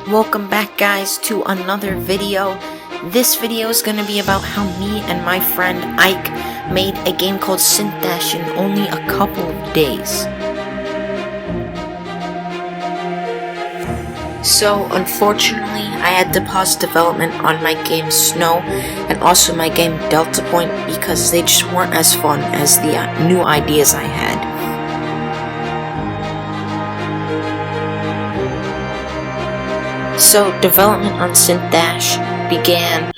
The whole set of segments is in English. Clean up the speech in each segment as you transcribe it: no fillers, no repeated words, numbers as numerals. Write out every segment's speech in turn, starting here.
Welcome back, guys, to another video. This video is going to be about how me and my friend Ike made a game called Synth Dash in only a couple of days. So, unfortunately, I had to pause development on my game Snow and also my game Delta Point because they just weren't as fun as the new ideas I had. So, development on Synth Dash began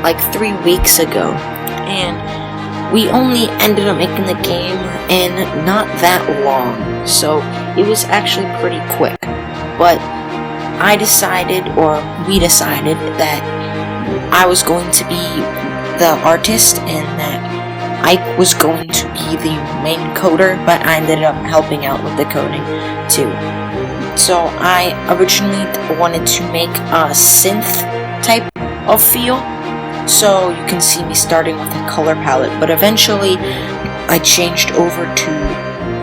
like 3 weeks ago, and we only ended up making the game in not that long, so it was actually pretty quick. But we decided that I was going to be the artist and that Ike was going to be the main coder, but I ended up helping out with the coding too. So I originally wanted to make a synth type of feel, so you can see me starting with a color palette, but eventually I changed over to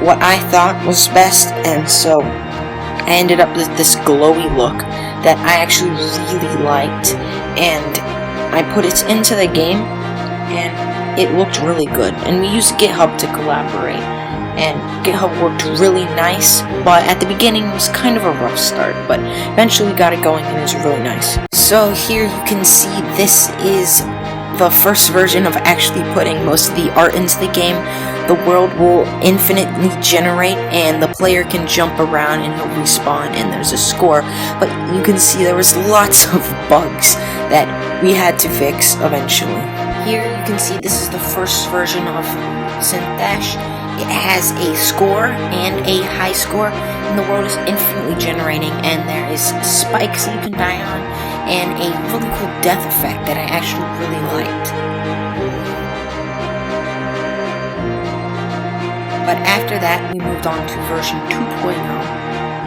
what I thought was best, and so I ended up with this glowy look that I actually really liked, and I put it into the game and it looked really good. And we used GitHub to collaborate, and GitHub worked really nice, but at the beginning it was kind of a rough start, but eventually we got it going and it was really nice. So here you can see this is the first version of actually putting most of the art into the game. The world will infinitely generate and the player can jump around and he'll respawn and there's a score, but you can see there was lots of bugs that we had to fix eventually. Here you can see this is the first version of Synth Dash. It has a score and a high score, and the world is infinitely generating, and there is spikes that you can die on, and a really cool death effect that I actually really liked. But after that, we moved on to version 2.0,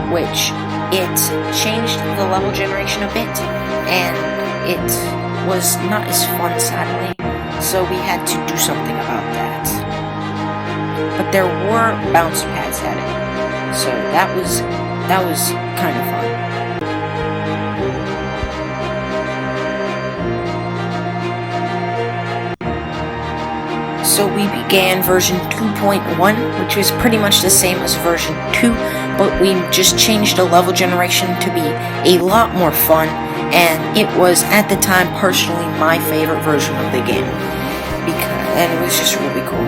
which it changed the level generation a bit, and it was not as fun, sadly, so we had to do something about that. But there were bounce pads added, so that was kind of fun. So we began version 2.1, which was pretty much the same as version 2, but we just changed the level generation to be a lot more fun, and it was at the time personally my favorite version of the game, and it was just really cool.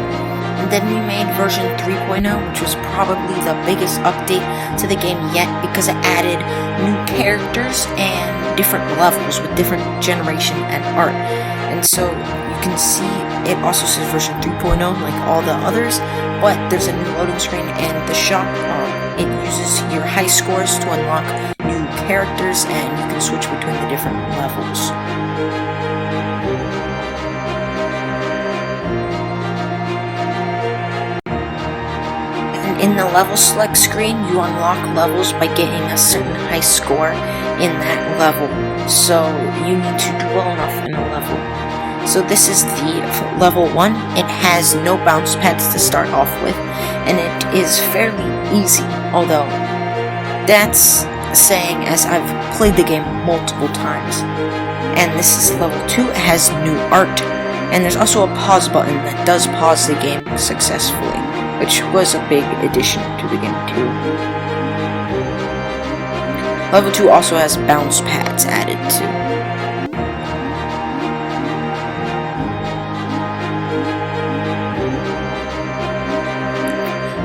And then we made version 3.0, which was probably the biggest update to the game yet because it added new characters and different levels with different generation and art. And so you can see it also says version 3.0 like all the others, but there's a new loading screen and the shop, it uses your high scores to unlock new characters and you can switch between the different levels. In the level select screen, you unlock levels by getting a certain high score in that level, so you need to do well enough in a level. So this is the level 1. It has no bounce pads to start off with, and it is fairly easy, although that's saying as I've played the game multiple times. And this is level 2. It has new art, and there's also a pause button that does pause the game successfully, which was a big addition to the game too. Level 2 also has bounce pads added too.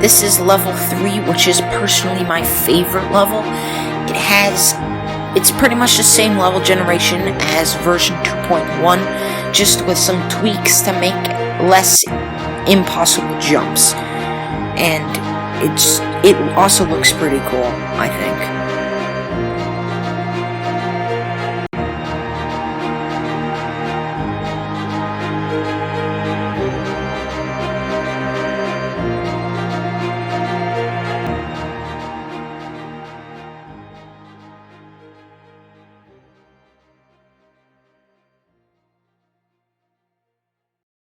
This is level 3, which is personally my favorite level. It's pretty much the same level generation as version 2.1, just with some tweaks to make less impossible jumps. And it also looks pretty cool, I think.